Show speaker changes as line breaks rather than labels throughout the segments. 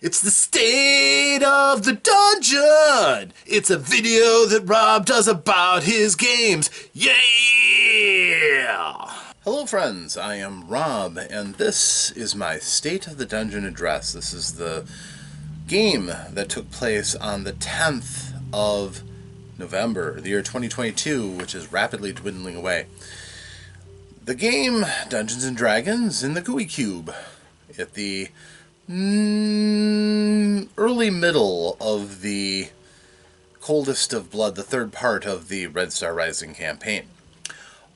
It's the state of the dungeon. It's a video that Rob does about his games. Yeah! Hello friends, I am Rob, and this is my State of the Dungeon address. This is the game that took place on the 10th of November, the year 2022, which is rapidly dwindling away. The game Dungeons & Dragons in the GUI Cube at the early middle of the Coldest of Blood, the third part of the Red Star Rising campaign.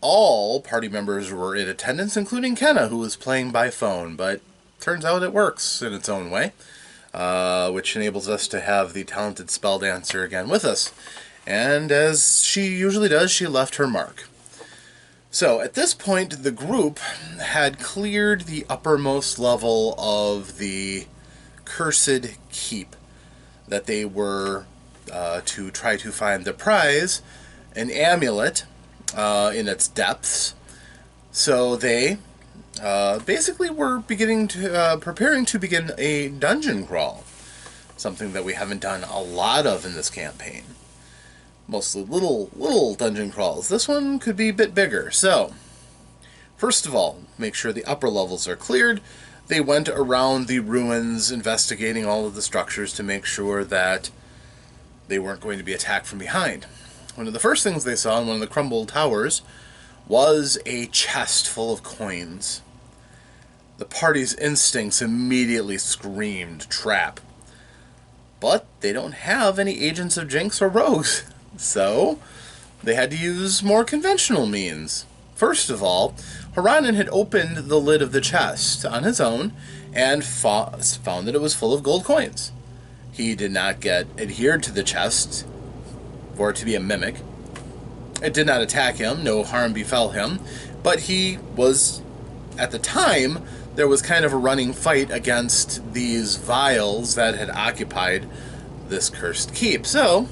All party members were in attendance, including Kenna, who was playing by phone, but turns out it works in its own way, which enables us to have the talented spell dancer again with us. And as she usually does, she left her mark. So, at this point, the group had cleared the uppermost level of the Cursed Keep that they were to try to find the prize, an amulet in its depths. So they basically were preparing to begin a dungeon crawl, something that we haven't done a lot of in this campaign. Mostly little dungeon crawls. This one could be a bit bigger. So, first of all, make sure the upper levels are cleared. They went around the ruins, investigating all of the structures to make sure that they weren't going to be attacked from behind. One of the first things they saw in one of the crumbled towers was a chest full of coins. The party's instincts immediately screamed trap. But they don't have any agents of Jinx or rogues. So, they had to use more conventional means. First of all, Haranen had opened the lid of the chest on his own and found that it was full of gold coins. He did not get adhered to the chest for it to be a mimic. It did not attack him, no harm befell him, but he was, at the time, there was kind of a running fight against these Vyles that had occupied this cursed keep. So,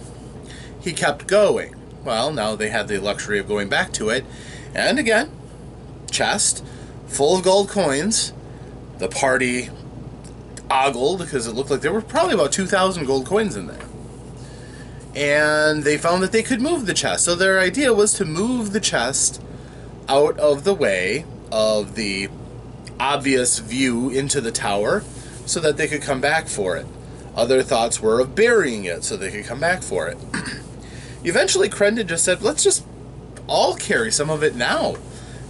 he kept going. Well, now they had the luxury of going back to it. And again, chest full of gold coins. The party ogled because it looked like there were probably about 2,000 gold coins in there. And they found that they could move the chest. So their idea was to move the chest out of the way of the obvious view into the tower so that they could come back for it. Other thoughts were of burying it so they could come back for it. Eventually, Krendon just said, let's just all carry some of it now.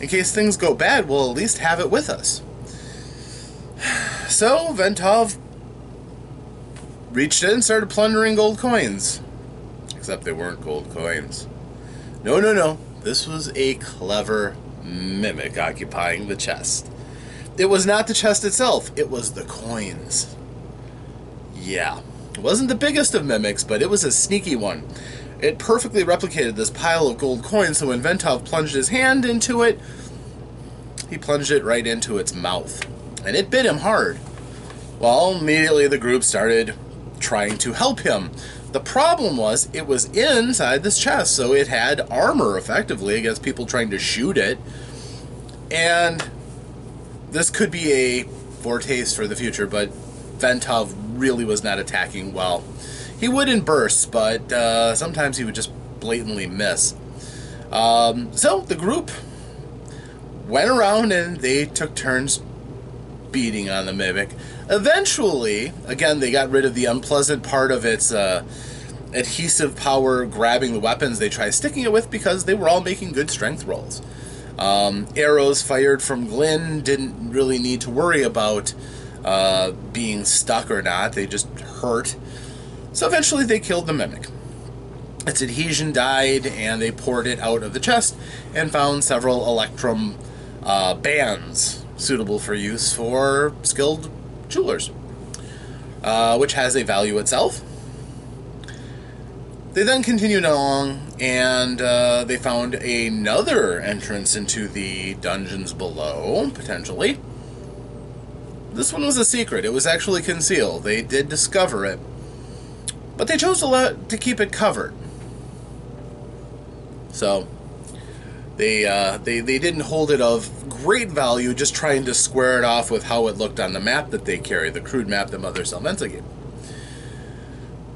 In case things go bad, we'll at least have it with us. So, Ventov reached in and started plundering gold coins. Except they weren't gold coins. No. This was a clever mimic occupying the chest. It was not the chest itself, it was the coins. Yeah, it wasn't the biggest of mimics, but it was a sneaky one. It perfectly replicated this pile of gold coins, so when Ventov plunged his hand into it, he plunged it right into its mouth. And it bit him hard. Well, immediately the group started trying to help him. The problem was, it was inside this chest, so it had armor, effectively, against people trying to shoot it. And this could be a foretaste for the future, but Ventov really was not attacking well. He would in bursts, but sometimes he would just blatantly miss. So the group went around and they took turns beating on the mimic. Eventually, again, they got rid of the unpleasant part of its adhesive power grabbing the weapons they tried sticking it with because they were all making good strength rolls. Arrows fired from Glyn didn't really need to worry about being stuck or not. They just hurt. So eventually they killed the mimic. Its adhesion died, and they poured it out of the chest and found several electrum bands suitable for use for skilled jewelers, which has a value itself. They then continued along, and they found another entrance into the dungeons below, potentially. This one was a secret. It was actually concealed. They did discover it, but they chose to keep it covered. So, They didn't hold it of great value, just trying to square it off with how it looked on the map that they carried, the crude map that Mother Salmenta gave.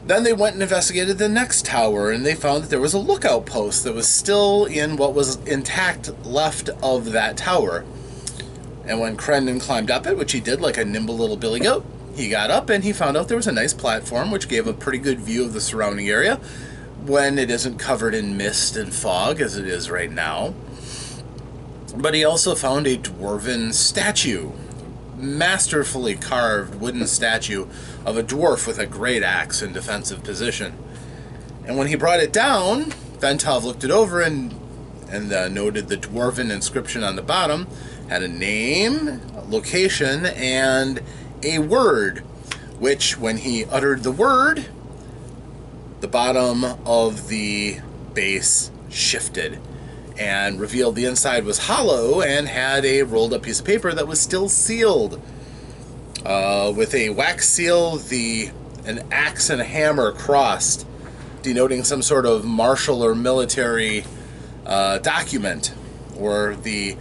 Then they went and investigated the next tower, and they found that there was a lookout post that was still in what was intact left of that tower. And when Crendon climbed up it, which he did like a nimble little billy goat, he got up and he found out there was a nice platform which gave a pretty good view of the surrounding area when it isn't covered in mist and fog as it is right now. But he also found a dwarven statue, masterfully carved wooden statue of a dwarf with a great axe in defensive position. And when he brought it down, Ventov looked it over and noted the dwarven inscription on the bottom had a name, a location, and a word, which when he uttered the word, the bottom of the base shifted and revealed the inside was hollow and had a rolled up piece of paper that was still sealed with a wax seal, an axe and a hammer crossed, denoting some sort of martial or military document, or the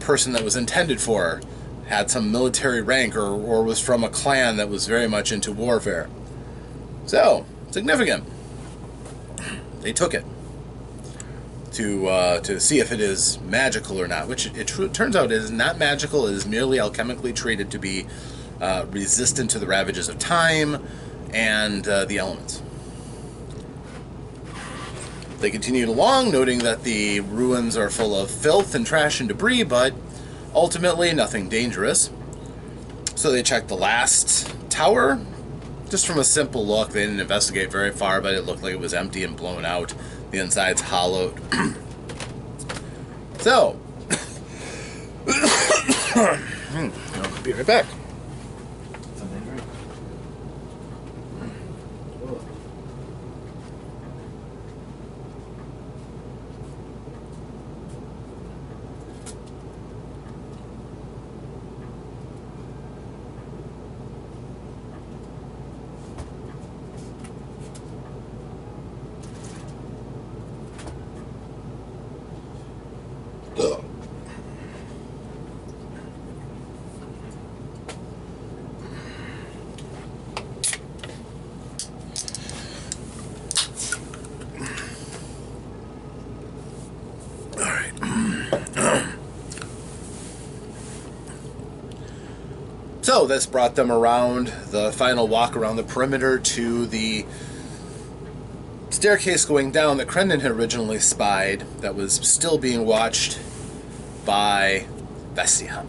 person that was intended for had some military rank or was from a clan that was very much into warfare. So, significant. They took it to see if it is magical or not, which it turns out is not magical. It is merely alchemically treated to be resistant to the ravages of time and the elements. They continued along, noting that the ruins are full of filth and trash and debris, but ultimately nothing dangerous. So they checked the last tower. Just from a simple look, they didn't investigate very far, but it looked like it was empty and blown out. The inside's hollowed. So, I'll be right back. So this brought them around the final walk around the perimeter to the staircase going down that Crendon had originally spied that was still being watched by Vessia.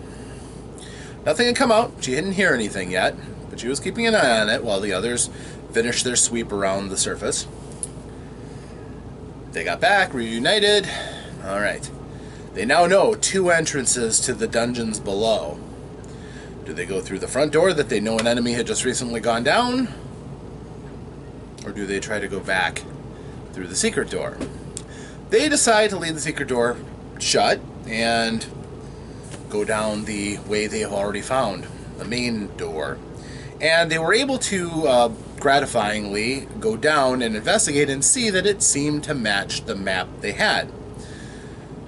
Nothing had come out. She hadn't heard anything yet, but she was keeping an eye on it while the others finished their sweep around the surface. They got back, reunited. All right. They now know 2 entrances to the dungeons below. Do they go through the front door that they know an enemy had just recently gone down? Or do they try to go back through the secret door? They decide to leave the secret door shut and go down the way they have already found, the main door. And they were able to gratifyingly go down and investigate and see that it seemed to match the map they had,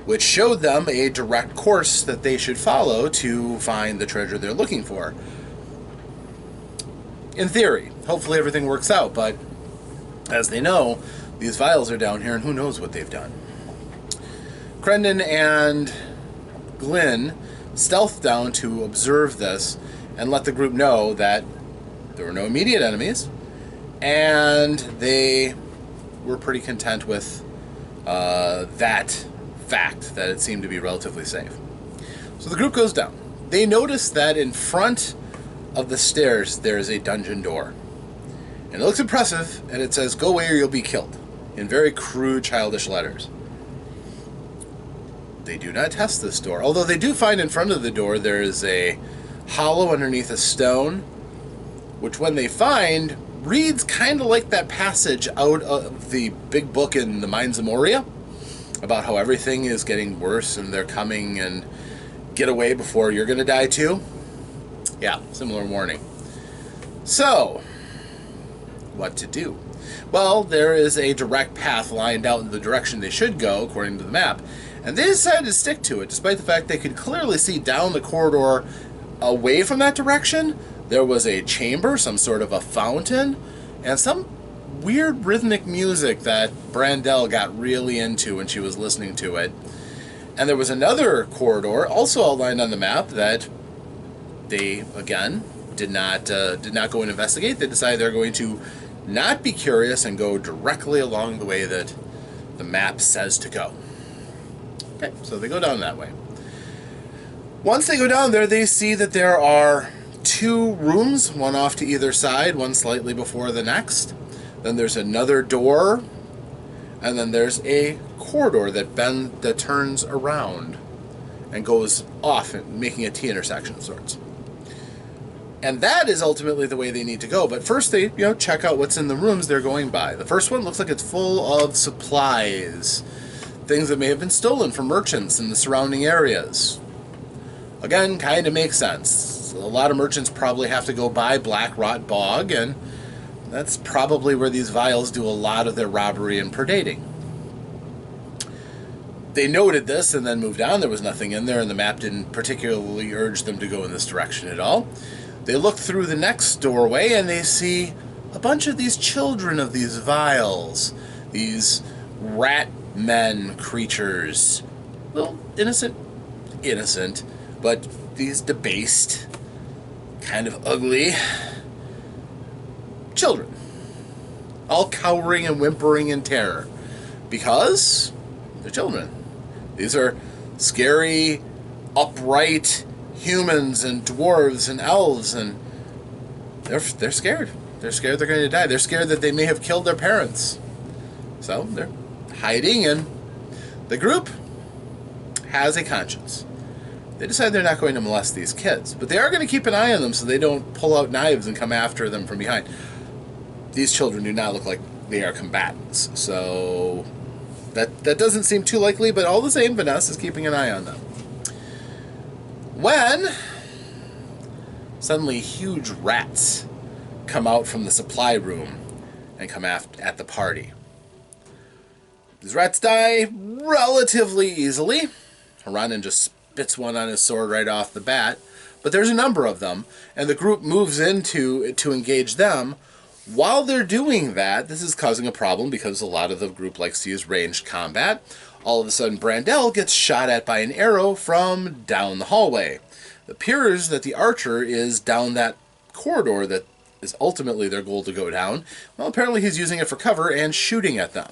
which showed them a direct course that they should follow to find the treasure they're looking for. In theory, hopefully everything works out, but as they know, these Vyles are down here and who knows what they've done. Crendon and Glyn stealthed down to observe this and let the group know that there were no immediate enemies, and they were pretty content with that fact that it seemed to be relatively safe. So the group goes down. They notice that in front of the stairs there is a dungeon door. And it looks impressive, and it says, "Go away or you'll be killed," in very crude, childish letters. They do not test this door, although they do find in front of the door there is a hollow underneath a stone, which when they find reads kind of like that passage out of the big book in the Mines of Moria, about how everything is getting worse and they're coming and get away before you're going to die too. Yeah, similar warning. So, what to do? Well, there is a direct path lined out in the direction they should go, according to the map, And they decided to stick to it, despite the fact they could clearly see down the corridor away from that direction. There was a chamber, some sort of a fountain, and some weird rhythmic music that Brandel got really into when she was listening to it. And there was another corridor, also outlined on the map, that they, again, did not go and investigate. They decided they're going to not be curious and go directly along the way that the map says to go. Okay, so they go down that way. Once they go down there, they see that there are 2 rooms, one off to either side, one slightly before the next. Then there's another door, and then there's a corridor that turns around and goes off, making a T-intersection of sorts. And that is ultimately the way they need to go. But first they, check out what's in the rooms they're going by. The first one looks like it's full of supplies, things that may have been stolen from merchants in the surrounding areas. Again, kind of makes sense. A lot of merchants probably have to go by Black Rot Bog, and that's probably where these Vyles do a lot of their robbery and predating. They noted this and then moved on. There was nothing in there, and the map didn't particularly urge them to go in this direction at all. They look through the next doorway, and they see a bunch of these children of these Vyles, these rat men creatures. Well, innocent, but these debased, kind of ugly children, all cowering and whimpering in terror, because they're children. These are scary, upright humans and dwarves and elves, and they're scared. They're scared they're going to die. They're scared that they may have killed their parents. So they're hiding, and the group has a conscience. They decide they're not going to molest these kids, but they are going to keep an eye on them so they don't pull out knives and come after them from behind. These children do not look like they are combatants, so that doesn't seem too likely, but all the same, Vanessa is keeping an eye on them. When suddenly huge rats come out from the supply room and come at the party. These rats die relatively easily. Haranen just spits one on his sword right off the bat, but there's a number of them, and the group moves in to engage them. While they're doing that, this is causing a problem because a lot of the group likes to use ranged combat. All of a sudden, Brandel gets shot at by an arrow from down the hallway. It appears that the archer is down that corridor that is ultimately their goal to go down. Well, apparently he's using it for cover and shooting at them.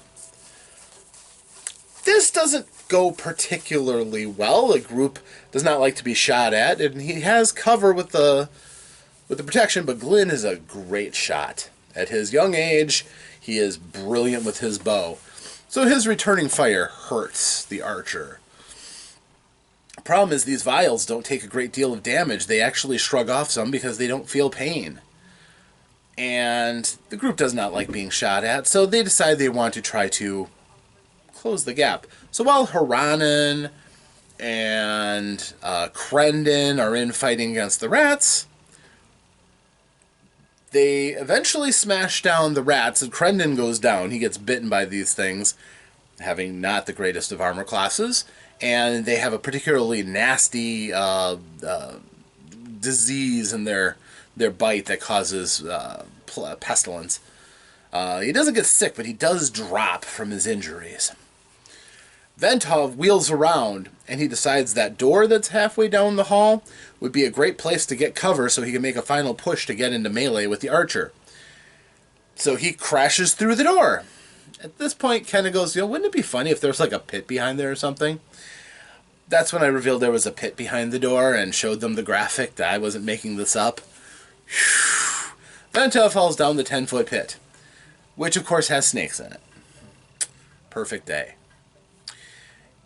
This doesn't go particularly well. The group does not like to be shot at, and he has cover with the protection, but Glyn is a great shot. At his young age, he is brilliant with his bow. So his returning fire hurts the archer. The problem is these Vyles don't take a great deal of damage. They actually shrug off some because they don't feel pain. And the group does not like being shot at, so they decide they want to try to close the gap. So while Haranen and Crendon are in fighting against the rats, they eventually smash down the rats, and Crendon goes down. He gets bitten by these things, having not the greatest of armor classes, and they have a particularly nasty disease in their bite that causes pestilence. He doesn't get sick, but he does drop from his injuries. Ventov wheels around, and he decides that door that's halfway down the hall would be a great place to get cover so he can make a final push to get into melee with the archer. So he crashes through the door. At this point, Kenna goes, wouldn't it be funny if there was like a pit behind there or something? That's when I revealed there was a pit behind the door and showed them the graphic that I wasn't making this up. Ventov falls down the 10-foot pit, which of course has snakes in it. Perfect day.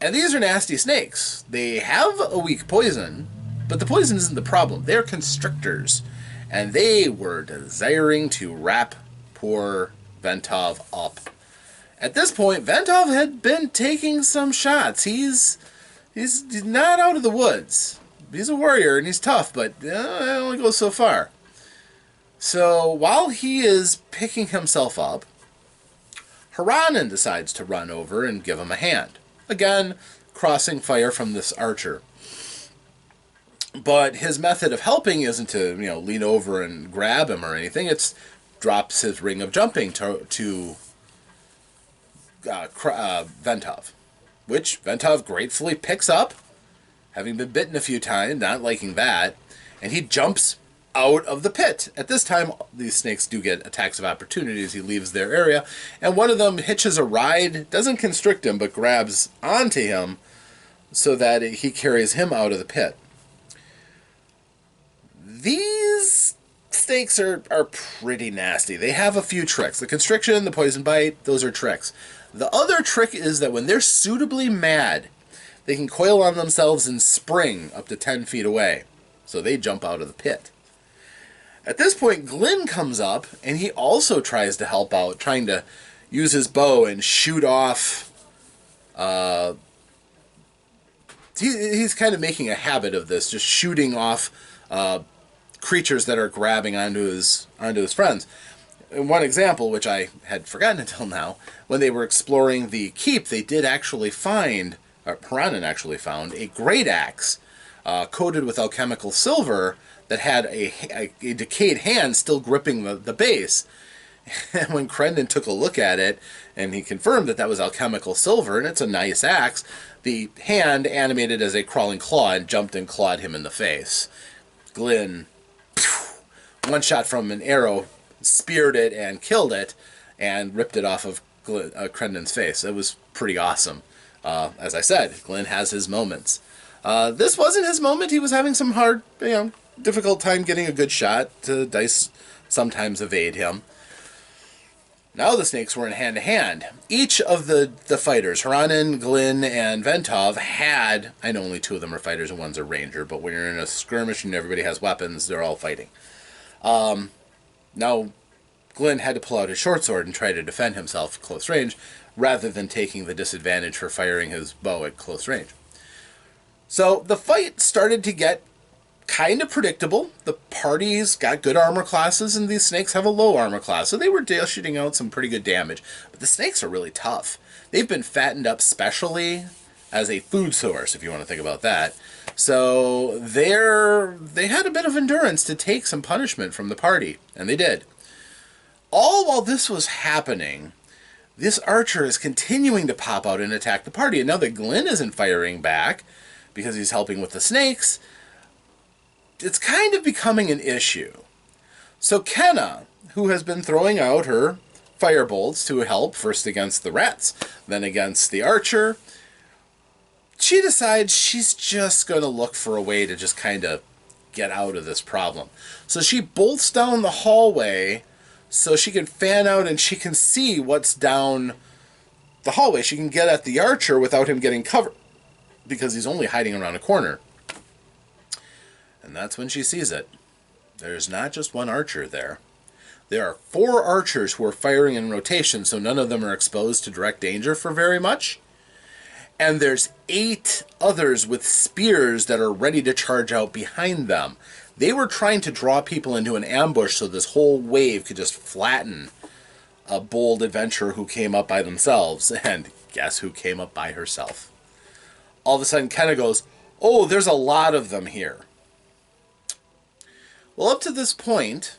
And these are nasty snakes. They have a weak poison, but the poison isn't the problem. They're constrictors, and they were desiring to wrap poor Ventov up. At this point, Ventov had been taking some shots. He's not out of the woods. He's a warrior, and he's tough, but it only goes so far. So while he is picking himself up, Haranen decides to run over and give him a hand. Again, crossing fire from this archer. But his method of helping isn't to, lean over and grab him or anything. It's drops his ring of jumping to Ventov, which Ventov gratefully picks up, having been bitten a few times, not liking that, and he jumps out of the pit. At this time, these snakes do get attacks of opportunity as he leaves their area, and one of them hitches a ride, doesn't constrict him, but grabs onto him so that he carries him out of the pit. These snakes are pretty nasty. They have a few tricks. The constriction, the poison bite, those are tricks. The other trick is that when they're suitably mad, they can coil on themselves and spring up to 10 feet away. So they jump out of the pit. At this point, Glynn comes up, and he also tries to help out, trying to use his bow and shoot off. He's kind of making a habit of this, just shooting off creatures that are grabbing onto his friends. And one example, which I had forgotten until now, when they were exploring the keep, they did actually find, or Haranen actually found, a great axe coated with alchemical silver that had a decayed hand still gripping the base. And when Crendon took a look at it, and he confirmed that that was alchemical silver, and it's a nice axe, the hand animated as a crawling claw and jumped and clawed him in the face. Glynn, one shot from an arrow, speared it and killed it, and ripped it off of Crendon's face. It was pretty awesome. As I said, Glynn has his moments. This wasn't his moment. He was having some hard, difficult time getting a good shot. Dice sometimes evade him. Now the snakes were in hand-to-hand. Each of the fighters, Haranen, Glynn, and Ventov, had... I know only two of them are fighters and one's a ranger, but when you're in a skirmish and everybody has weapons, they're all fighting. Now, Glynn had to pull out his short sword and try to defend himself at close range, rather than taking the disadvantage for firing his bow at close range. So the fight started to get kind of predictable. The parties got good armor classes, and these snakes have a low armor class, so they were shooting out some pretty good damage. But the snakes are really tough. They've been fattened up specially as a food source, if you want to think about that. So they had a bit of endurance to take some punishment from the party, and they did. All while this was happening, this archer is continuing to pop out and attack the party. And now that Glynn isn't firing back, because he's helping with the snakes, it's kind of becoming an issue. So Kenna, who has been throwing out her firebolts to help, first against the rats, then against the archer, she decides she's just going to look for a way to just kind of get out of this problem. So she bolts down the hallway so she can fan out and she can see what's down the hallway. She can get at the archer without him getting covered, because he's only hiding around a corner. And that's when she sees it. There's not just one archer there. There are 4 archers who are firing in rotation, so none of them are exposed to direct danger for very much. And there's 8 others with spears that are ready to charge out behind them. They were trying to draw people into an ambush so this whole wave could just flatten a bold adventurer who came up by themselves. And guess who came up by herself? All of a sudden, Kenna goes, "Oh, there's a lot of them here." Well, up to this point,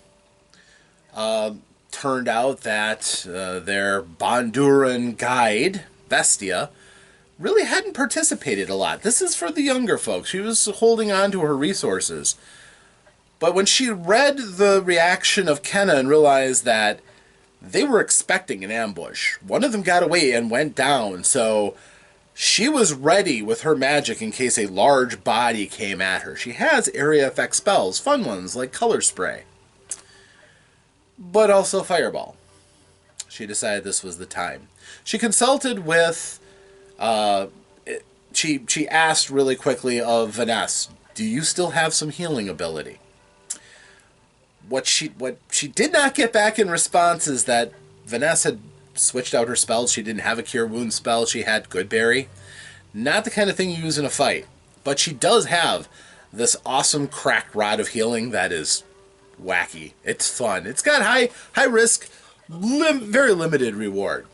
turned out that their Bonduran guide, Vestia, really hadn't participated a lot. This is for the younger folks. She was holding on to her resources. But when she read the reaction of Kenna and realized that they were expecting an ambush, one of them got away and went down, so she was ready with her magic in case a large body came at her. She has area effect spells, fun ones like Color Spray, but also Fireball. She decided this was the time. She consulted with, she asked really quickly of Vanessa, "Do you still have some healing ability?" What she did not get back in response is that Vanessa had switched out her spells. She didn't have a Cure Wounds spell. She had Goodberry. Not the kind of thing you use in a fight. But she does have this awesome cracked rod of healing that is wacky. It's fun. It's got high risk, very limited reward.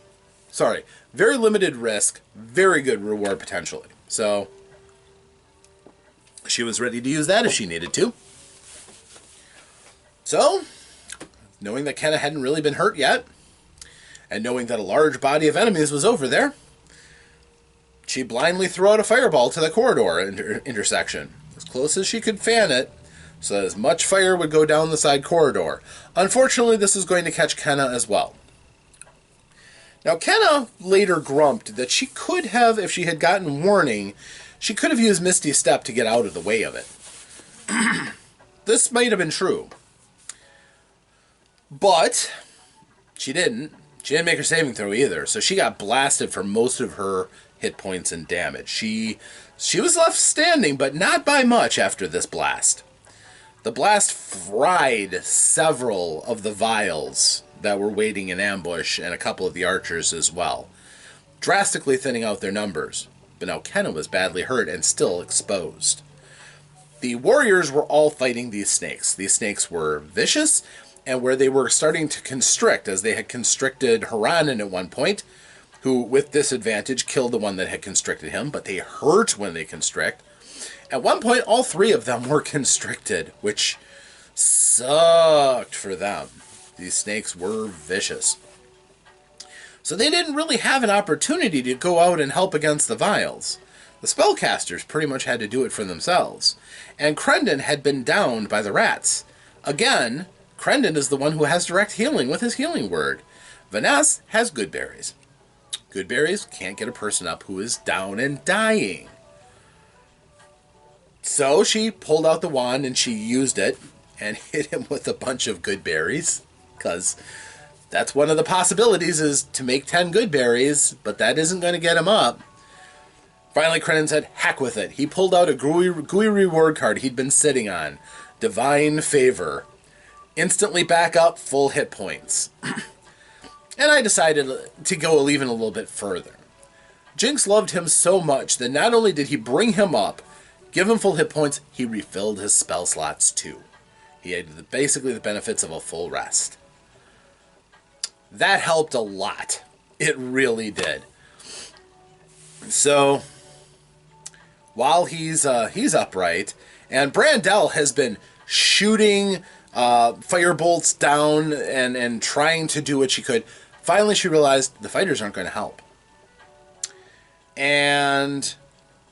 Sorry, very limited risk, very good reward potentially. So she was ready to use that if she needed to. So, knowing that Kenna hadn't really been hurt yet, and knowing that a large body of enemies was over there, she blindly threw out a fireball to the corridor intersection, as close as she could fan it, so that as much fire would go down the side corridor. Unfortunately, this is going to catch Kenna as well. Now, Kenna later grumped that she could have, if she had gotten warning, she could have used Misty Step to get out of the way of it. This might have been true. But she didn't. She didn't make her saving throw either, so she got blasted for most of her hit points and damage. She was left standing, but not by much after this blast. The blast fried several of the Vyles that were waiting in ambush, and a couple of the archers as well, drastically thinning out their numbers. But now Kenna was badly hurt and still exposed. The warriors were all fighting these snakes. These snakes were vicious, and where they were starting to constrict, as they had constricted Haranen at one point, who, with disadvantage, killed the one that had constricted him, but they hurt when they constrict. At one point, all three of them were constricted, which sucked for them. These snakes were vicious. So they didn't really have an opportunity to go out and help against the Vyles. The spellcasters pretty much had to do it for themselves. And Crendon had been downed by the rats. Again, Crendon is the one who has direct healing with his healing word. Vanessa has good berries. Good berries can't get a person up who is down and dying. So she pulled out the wand and she used it and hit him with a bunch of good berries. Because that's one of the possibilities, is to make 10 good berries, but that isn't going to get him up. Finally, Crendon said, heck with it. He pulled out a gooey reward card he'd been sitting on. Divine Favor. Instantly back up, full hit points. And I decided to go even a little bit further. Jinx loved him so much that not only did he bring him up, give him full hit points, he refilled his spell slots too. He had basically the benefits of a full rest. That helped a lot. It really did. So, while he's upright, and Brandel has been shooting firebolts down and trying to do what she could. Finally, she realized the fighters aren't going to help. And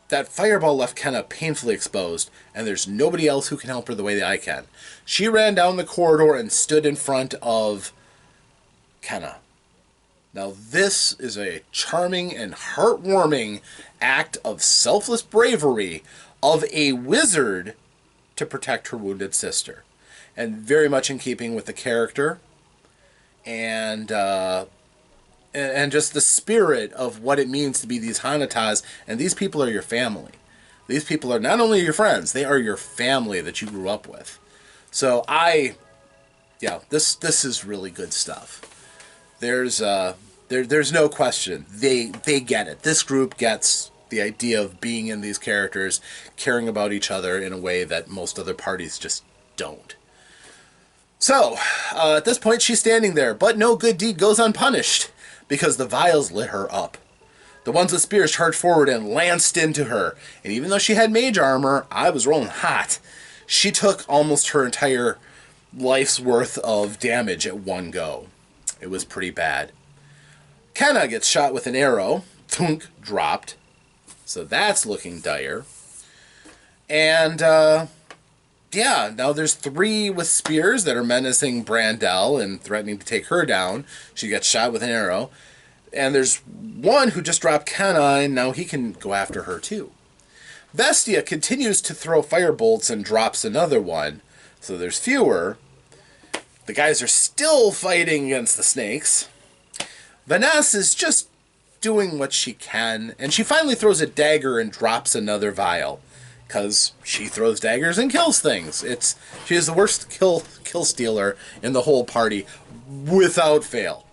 that fireball left Kenna painfully exposed, and there's nobody else who can help her the way that I can. She ran down the corridor and stood in front of Kenna. Now, this is a charming and heartwarming act of selfless bravery of a wizard to protect her wounded sister. And very much in keeping with the character and just the spirit of what it means to be these Hanatas. And these people are your family. These people are not only your friends, they are your family that you grew up with. So this is really good stuff. There's no question. They get it. This group gets the idea of being in these characters, caring about each other in a way that most other parties just don't. So, at this point, she's standing there, but no good deed goes unpunished, because the Vyles lit her up. The ones with spears charged forward and lanced into her, and even though she had mage armor, I was rolling hot. She took almost her entire life's worth of damage at one go. It was pretty bad. Kenna gets shot with an arrow. Thunk, dropped. So that's looking dire. And, now there's 3 with spears that are menacing Brandel and threatening to take her down. She gets shot with an arrow. And there's one who just dropped Kenna, and now he can go after her too. Vestia continues to throw firebolts and drops another one. So there's fewer. The guys are still fighting against the snakes. Vanessa is just doing what she can, and she finally throws a dagger and drops another vial, because she throws daggers and kills things. She is the worst kill stealer in the whole party, without fail.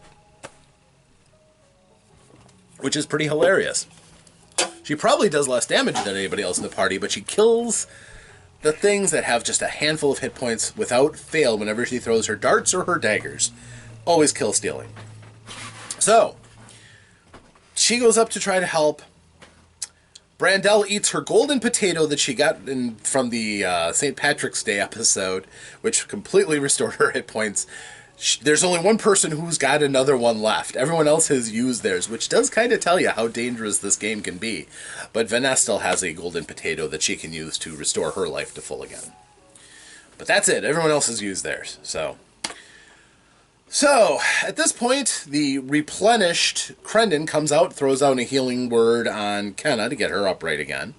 Which is pretty hilarious. She probably does less damage than anybody else in the party, but she kills the things that have just a handful of hit points without fail whenever she throws her darts or her daggers. Always kill stealing. So, she goes up to try to help. Brandel eats her golden potato that she got from the St. Patrick's Day episode, which completely restored her hit points. There's only one person who's got another one left. Everyone else has used theirs, which does kind of tell you how dangerous this game can be. But Vanessa still has a golden potato that she can use to restore her life to full again. But that's it. Everyone else has used theirs. So at this point, the replenished Crendon comes out, throws out a healing word on Kenna to get her upright again.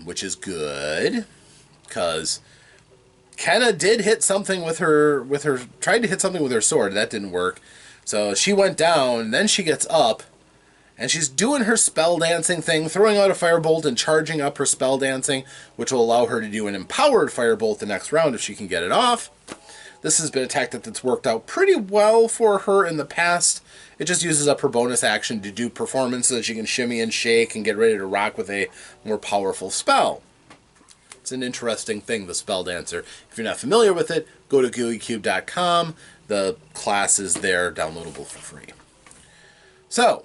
Which is good, because Kenna did hit something with her, tried to hit something with her sword. That didn't work. So she went down, then she gets up, and she's doing her spell dancing thing, throwing out a firebolt and charging up her spell dancing, which will allow her to do an empowered firebolt the next round if she can get it off. This has been a tactic that's worked out pretty well for her in the past. It just uses up her bonus action to do performance so that she can shimmy and shake and get ready to rock with a more powerful spell. It's an interesting thing, the Spell Dancer. If you're not familiar with it, go to GUIcube.com. The class is there, downloadable for free. So,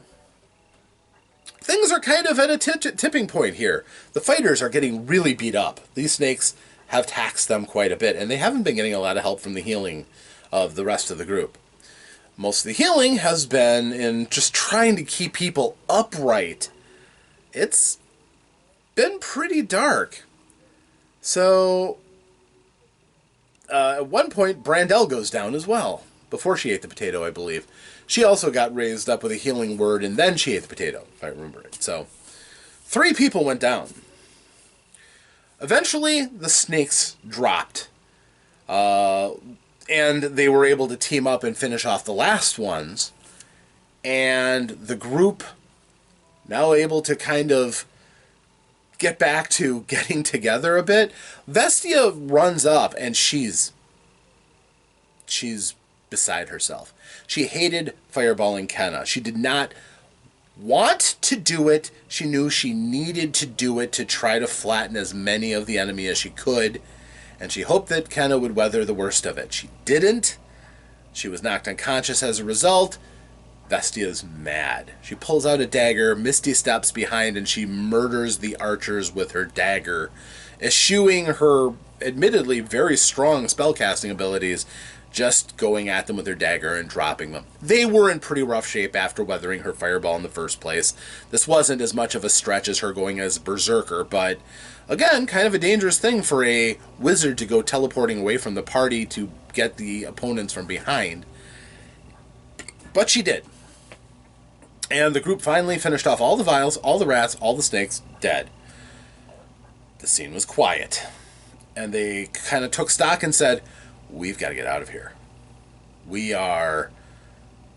things are kind of at a tipping point here. The fighters are getting really beat up. These snakes have taxed them quite a bit, and they haven't been getting a lot of help from the healing of the rest of the group. Most of the healing has been in just trying to keep people upright. It's been pretty dark. So, at one point, Brandel goes down as well. Before she ate the potato, I believe. She also got raised up with a healing word, and then she ate the potato, if I remember it. So, 3 people went down. Eventually, the snakes dropped. And they were able to team up and finish off the last ones. And the group, now able to kind of get back to getting together a bit. Vestia runs up, and she's beside herself. She hated fireballing Kenna. She did not want to do it. She knew she needed to do it to try to flatten as many of the enemy as she could, and she hoped that Kenna would weather the worst of it. She didn't. She was knocked unconscious as a result. Vestia's mad. She pulls out a dagger, Misty steps behind, and she murders the archers with her dagger, eschewing her admittedly very strong spellcasting abilities, just going at them with her dagger and dropping them. They were in pretty rough shape after weathering her fireball in the first place. This wasn't as much of a stretch as her going as berserker, but again, kind of a dangerous thing for a wizard to go teleporting away from the party to get the opponents from behind. But she did. And the group finally finished off all the Vyles, all the rats, all the snakes, dead. The scene was quiet. And they kind of took stock and said, we've got to get out of here. We are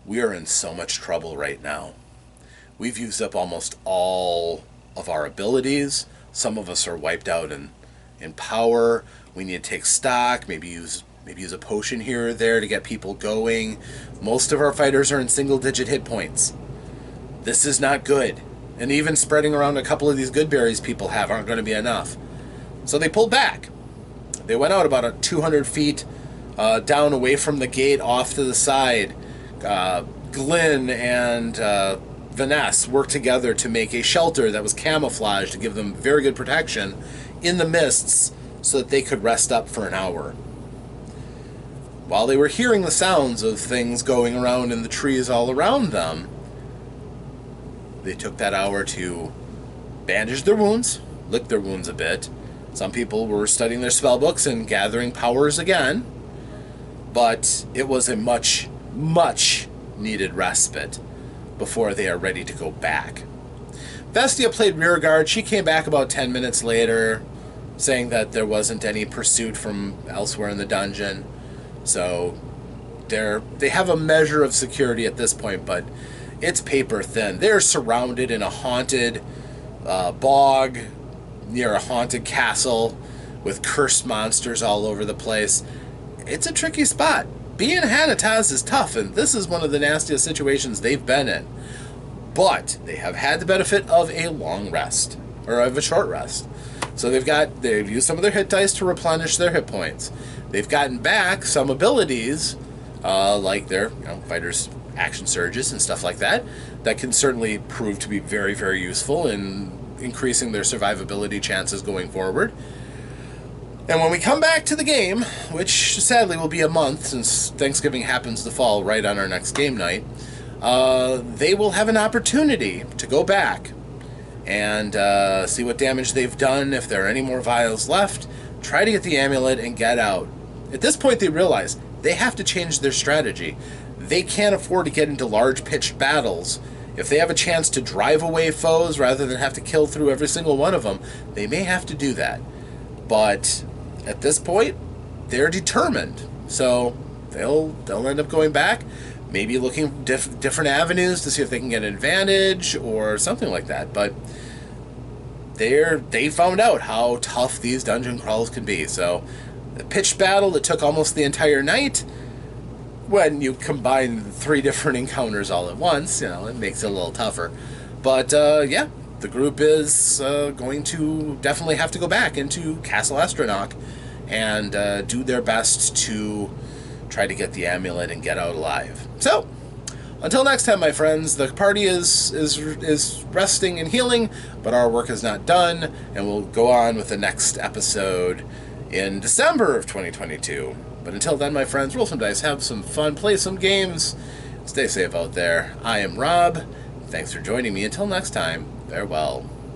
in so much trouble right now. We've used up almost all of our abilities. Some of us are wiped out in power. We need to take stock, maybe use a potion here or there to get people going. Most of our fighters are in single-digit hit points. This is not good. And even spreading around a couple of these good berries people have aren't going to be enough. So they pulled back. They went out about 200 feet down away from the gate off to the side. Glyn and Vanessa worked together to make a shelter that was camouflaged to give them very good protection in the mists so that they could rest up for an hour. While they were hearing the sounds of things going around in the trees all around them, they took that hour to bandage their wounds, lick their wounds a bit. Some people were studying their spell books and gathering powers again, but it was a much, much needed respite before they are ready to go back. Vestia played rearguard. She came back about 10 minutes later, saying that there wasn't any pursuit from elsewhere in the dungeon. So they have a measure of security at this point, but it's paper thin. They're surrounded in a haunted bog near a haunted castle with cursed monsters all over the place. It's a tricky spot. Being Hanataz is tough, and this is one of the nastiest situations they've been in. But they have had the benefit of a long rest, or of a short rest. So they've used some of their hit dice to replenish their hit points. They've gotten back some abilities, like their fighters' action surges and stuff like that, that can certainly prove to be very, very useful in increasing their survivability chances going forward. And when we come back to the game, which sadly will be a month since Thanksgiving happens to fall right on our next game night, they will have an opportunity to go back and see what damage they've done, if there are any more Vyles left, try to get the amulet and get out. At this point they realize they have to change their strategy. They can't afford to get into large pitched battles. If they have a chance to drive away foes rather than have to kill through every single one of them, they may have to do that. But at this point, they're determined. So they'll end up going back, maybe looking different avenues to see if they can get an advantage or something like that. But they found out how tough these dungeon crawls can be. So the pitched battle that took almost the entire night, when you combine 3 different encounters all at once, it makes it a little tougher. But yeah, the group is going to definitely have to go back into Castle Astronach and do their best to try to get the amulet and get out alive. So, until next time, my friends, the party is resting and healing, but our work is not done, and we'll go on with the next episode in December of 2022. But until then, my friends, roll some dice, have some fun, play some games, stay safe out there. I am Rob. Thanks for joining me. Until next time, farewell.